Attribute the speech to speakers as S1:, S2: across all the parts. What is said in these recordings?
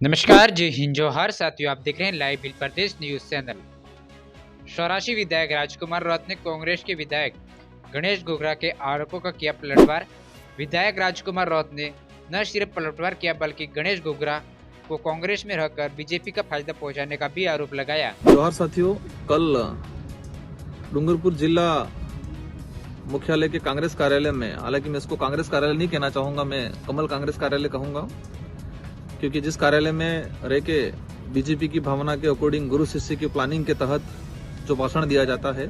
S1: नमस्कार, जय हिंद जोहार साथियों, आप देख रहे हैं लाइव हिल प्रदेश न्यूज चैनल। स्वराशी विधायक राजकुमार रौत ने कांग्रेस के विधायक गणेश घोगरा के आरोपों का किया पलटवार। विधायक राजकुमार रौत ने न सिर्फ पलटवार किया बल्कि गणेश घोगरा को कांग्रेस में रहकर बीजेपी का फायदा पहुंचाने का भी आरोप लगाया।
S2: जोहार साथियों, कल डूंगरपुर जिला मुख्यालय के कांग्रेस कार्यालय में, हालांकि मैं इसको कांग्रेस कार्यालय नहीं कहना चाहूंगा, मैं कमल कांग्रेस कार्यालय कहूंगा, क्योंकि जिस कार्यालय में रह के बीजेपी की भावना के अकॉर्डिंग गुरु शिष्य की प्लानिंग के तहत जो भाषण दिया जाता है,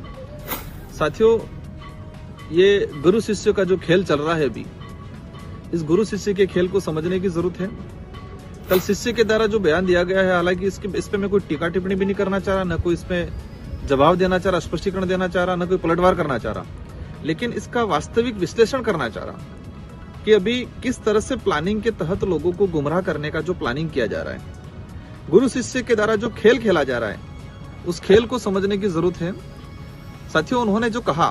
S2: साथियों ये गुरु शिष्य का जो खेल चल रहा है अभी, इस गुरु शिष्य के खेल को समझने की जरूरत है। कल शिष्य के द्वारा जो बयान दिया गया है, हालांकि इस पे मैं कोई टीका टिप्पणी भी नहीं करना चाह रहा, न कोई इसमें जवाब देना चाह रहा, स्पष्टीकरण देना चाह रहा, न कोई पलटवार करना चाह रहा, लेकिन इसका वास्तविक विश्लेषण करना चाह रहा कि अभी किस तरह से प्लानिंग के तहत लोगों को गुमराह करने का जो प्लानिंग किया जा रहा है, गुरु शिष्य के द्वारा जो खेल खेला जा रहा है, उस खेल को समझने की जरूरत है। साथियों, उन्होंने जो कहा,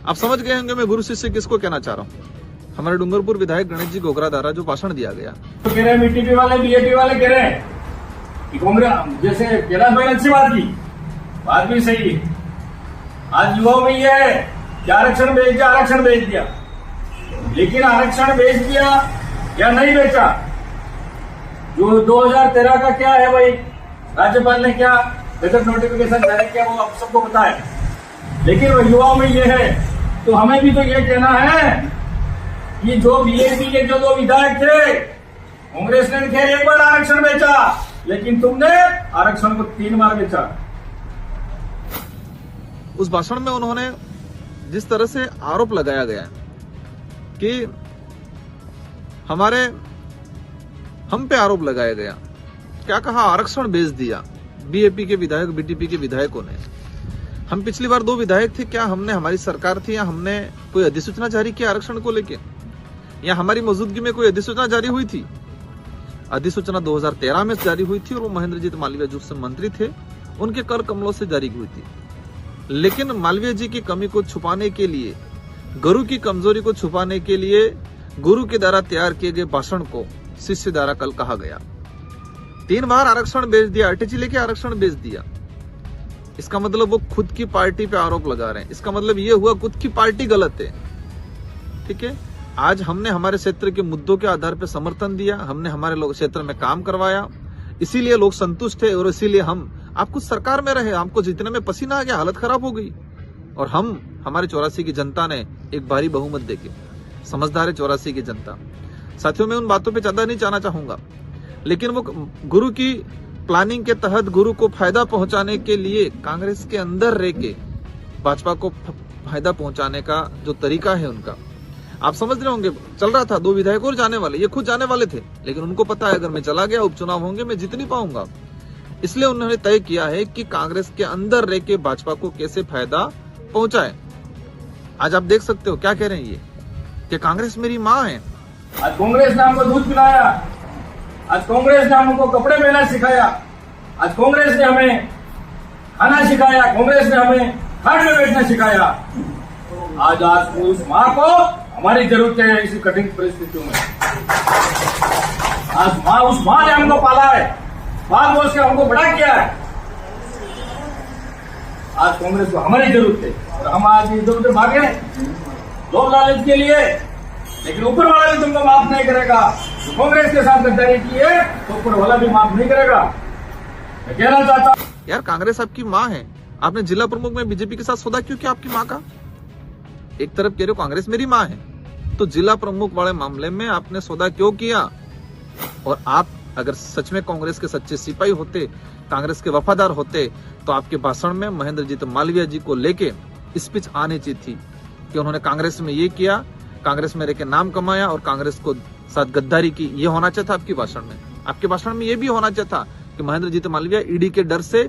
S2: आप समझ गए होंगे मैं गुरु शिष्य किसको कहना चाह रहा हूं। हमारे डूंगरपुर विधायक गणेश जी घोगरा द्वारा जो भाषण दिया गया,
S3: तो कह रहे बीटीपी वाले बीजेपी वाले कह रहे हैं कि कांग्रेस जैसे कैलाश भाई ने अच्छी बात भी सही है। आज युवाओं में यह है कि आरक्षण बेच दिया, लेकिन आरक्षण बेच दिया या नहीं बेचा, जो 2013 का क्या है भाई, राज्यपाल ने क्या गजट नोटिफिकेशन जारी किया वो आप सबको पता है। लेकिन वो युवाओं में ये है, तो हमें भी तो ये कहना है कि जो बीजेपी के जो दो विधायक थे, कांग्रेस ने खैर एक बार आरक्षण बेचा, लेकिन तुमने आरक्षण को 3 बार बेचा।
S2: उस भाषण में उन्होंने जिस तरह से आरोप लगाया गया कि हम पे आरोप लगाया गया, क्या कहा, आरक्षण बेच दिया बीएपी के विधायक, बीटीपी के विधायकों ने। हम पिछली बार 2 विधायक थे, क्या हमने, हमारी सरकार थी, या हमने कोई अधिसूचना जारी किया आरक्षण को लेके, या हमारी मौजूदगी में कोई अधिसूचना जारी हुई थी? अधिसूचना 2013 में जारी हुई थी और वो महेंद्रजीत मालवीय जो मंत्री थे उनके कर कमलों से जारी हुई थी। लेकिन मालवीय जी की कमी को छुपाने के लिए, गुरु की कमजोरी को छुपाने के लिए गुरु के द्वारा तैयार किए गए भाषण को शिष्य द्वारा कल कहा गया। 3 बार आरक्षण बेच दिया, अटैची लेके आरक्षण बेच दिया। इसका मतलब वो खुद की पार्टी पे आरोप लगा रहे हैं। इसका मतलब ये हुआ खुद की पार्टी गलत है। ठीक है, आज हमने हमारे क्षेत्र के मुद्दों के आधार पर समर्थन दिया, हमने हमारे लोग क्षेत्र में काम करवाया, इसीलिए लोग संतुष्ट है और इसीलिए हम आपको सरकार में रहे, हमको जीतने में पसीना आ गया, हालत खराब हो गई, और हमारे 84 की जनता ने एक भारी बहुमत देके, समझदार है 84 की जनता। साथियों, मैं उन बातों पे ज्यादा नहीं जाना चाहूंगा, लेकिन वो गुरु की प्लानिंग के तहत गुरु को फायदा पहुंचाने के लिए कांग्रेस के अंदर रह के भाजपा को फायदा पहुंचाने का जो तरीका है उनका, आप समझ रहे होंगे। चल रहा था 2 विधायक और जाने वाले, ये खुद जाने वाले थे, लेकिन उनको पता है अगर मैं चला गया, उपचुनाव होंगे, मैं जीत नहीं पाऊंगा। इसलिए उन्होंने तय किया है कि कांग्रेस के अंदर रह के भाजपा को कैसे फायदा पहुंचाए। आज आप देख सकते हो क्या कह रहे हैं ये, कि कांग्रेस मेरी माँ है।
S3: आज कांग्रेस ने हमको दूध पिलाया, आज कांग्रेस ने हमको कपड़े पहनना सिखाया, आज कांग्रेस ने हमें खाना सिखाया, कांग्रेस ने हमें खाट में बैठना सिखाया। आज उस माँ को हमारी जरूरत है इसी कठिन परिस्थितियों में। आज उस माँ ने हमको पाला है, बाल बोल के हमको बड़ा किया है। आज कांग्रेस को हमारी जरूरत है और हम आज इधर उधर भागे लोभ लालच के लिए, लेकिन ऊपर वाला भी तुमको माफ नहीं करेगा। तो कांग्रेस के साथ गद्दारी की है तो ऊपर वाला भी माफ नहीं करेगा। मैं कहना चाहता हूँ,
S2: यार कांग्रेस आपकी माँ है, आपने जिला प्रमुख में बीजेपी के साथ सौदा क्यों किया आपकी माँ का? एक तरफ कह रहे हो कांग्रेस मेरी माँ है, तो जिला प्रमुख वाले मामले में आपने सौदा क्यों किया? और आप अगर सच में कांग्रेस के सच्चे सिपाही होते, कांग्रेस के वफादार होते, तो आपके भाषण में महेंद्रजीत मालवीय जी को लेके स्पीच आनी चाहिए थी कि उन्होंने कांग्रेस में ये किया, कांग्रेस में रहकर नाम कमाया और कांग्रेस को साथ गद्दारी की। ये होना चाहिए था आपके भाषण में। आपके भाषण में ये भी होना चाहिए था कि महेंद्रजीत मालवीय ईडी के डर से,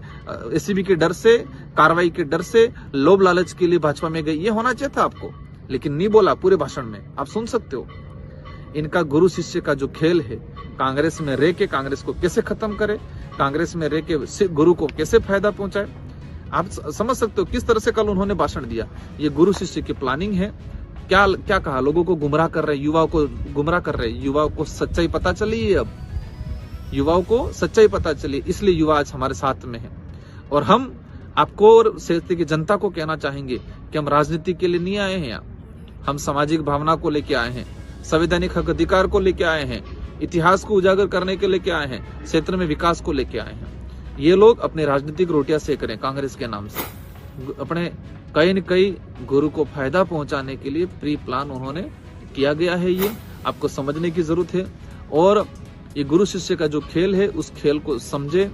S2: एसीबी के डर से, कार्रवाई के डर से, लोभ लालच के लिए भाजपा में गई। ये होना चाहिए था आपको, लेकिन नहीं बोला पूरे भाषण में। आप सुन सकते हो इनका गुरु शिष्य का जो खेल है, कांग्रेस में रह के कांग्रेस को कैसे खत्म करे, कांग्रेस में रह के गुरु को कैसे फायदा पहुंचाए। आप समझ सकते हो किस तरह से कल उन्होंने भाषण दिया। ये गुरु शिष्य की प्लानिंग है। क्या कहा, लोगों को गुमराह कर रहे, युवाओं को गुमराह कर रहे। युवाओं को सच्चाई पता चली है अब। युवाओं को सच्चाई पता चली, इसलिए युवा आज हमारे साथ में है। और हम आपको और क्षेत्र की जनता को कहना चाहेंगे कि हम राजनीति के लिए नहीं आए हैं यहाँ, हम सामाजिक भावना को लेके आए हैं, संवैधानिक हक अधिकार को लेके आए हैं, इतिहास को उजागर करने के लेके आए हैं, क्षेत्र में विकास को लेके आए हैं। ये लोग अपनी राजनीतिक रोटियां सेक रहे हैं कांग्रेस के नाम से, अपने कई न कई गुरु को फायदा पहुंचाने के लिए प्री प्लान उन्होंने किया गया है। ये आपको समझने की जरूरत है। और ये गुरु शिष्य का जो खेल है, उस खेल को समझे।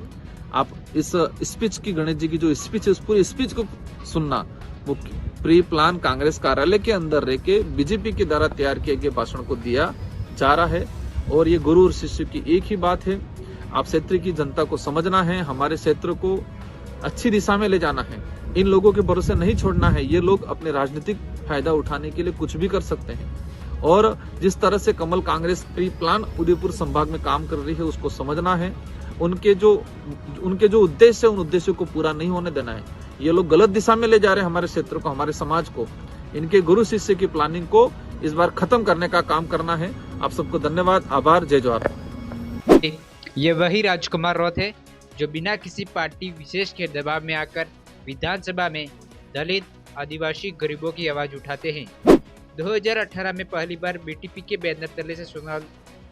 S2: आप इस स्पीच की, गणेश जी की जो स्पीच है, उस पूरी स्पीच को सुनना, वो प्री प्लान कांग्रेस कार्यालय के अंदर रह के बीजेपी के द्वारा तैयार किए गए भाषण को दिया जा रहा है। और ये गुरु और शिष्य की एक ही बात है, आप क्षेत्र की जनता को समझना है, हमारे क्षेत्र को अच्छी दिशा में ले जाना है, इन लोगों के भरोसे नहीं छोड़ना है। ये लोग अपने राजनीतिक फायदा उठाने के लिए कुछ भी कर सकते हैं। और जिस तरह से कमल कांग्रेस प्री प्लान उदयपुर संभाग में काम कर रही है, उसको समझना है। उनके जो उद्देश्य है, उन उद्देश्यों को पूरा नहीं होने देना है। ये लोग गलत दिशा में ले जा रहे हैं हमारे क्षेत्र को, हमारे समाज को। इनके गुरु शिष्य की प्लानिंग को इस बार खत्म करने का काम करना है। आप सबको धन्यवाद, आभार, जय जोहार।
S1: ये वही राजकुमार रॉथ है जो बिना किसी पार्टी विशेष के दबाव में आकर विधानसभा में दलित, आदिवासी, गरीबों की आवाज उठाते हैं। 2018 में पहली बार बीटीपी के बैनर तले से चुनाव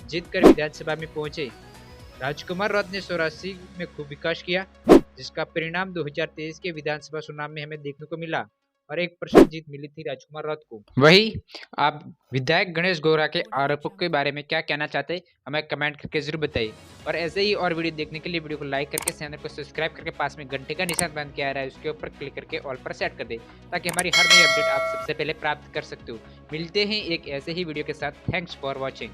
S1: जीतकर विधानसभा में पहुंचे राजकुमार रॉथ ने सौरासी में खूब विकास किया, जिसका परिणाम 2023 के विधानसभा चुनाव में हमें देखने को मिला और 1% जीत मिली थी राजकुमार रॉथ को। वही आप विधायक गणेश गौरा के आरोपों के बारे में क्या कहना चाहते हैं, हमें कमेंट करके जरूर बताइए। और ऐसे ही और वीडियो देखने के लिए वीडियो को लाइक करके चैनल को सब्सक्राइब करके पास में घंटे का निशान बंद किया रहा है, उसके ऊपर क्लिक करके ऑल पर सेट कर दे, ताकि हमारी हर नई अपडेट आप सबसे पहले प्राप्त कर सकते हो। मिलते हैं एक ऐसे ही वीडियो के साथ। Thanks for watching.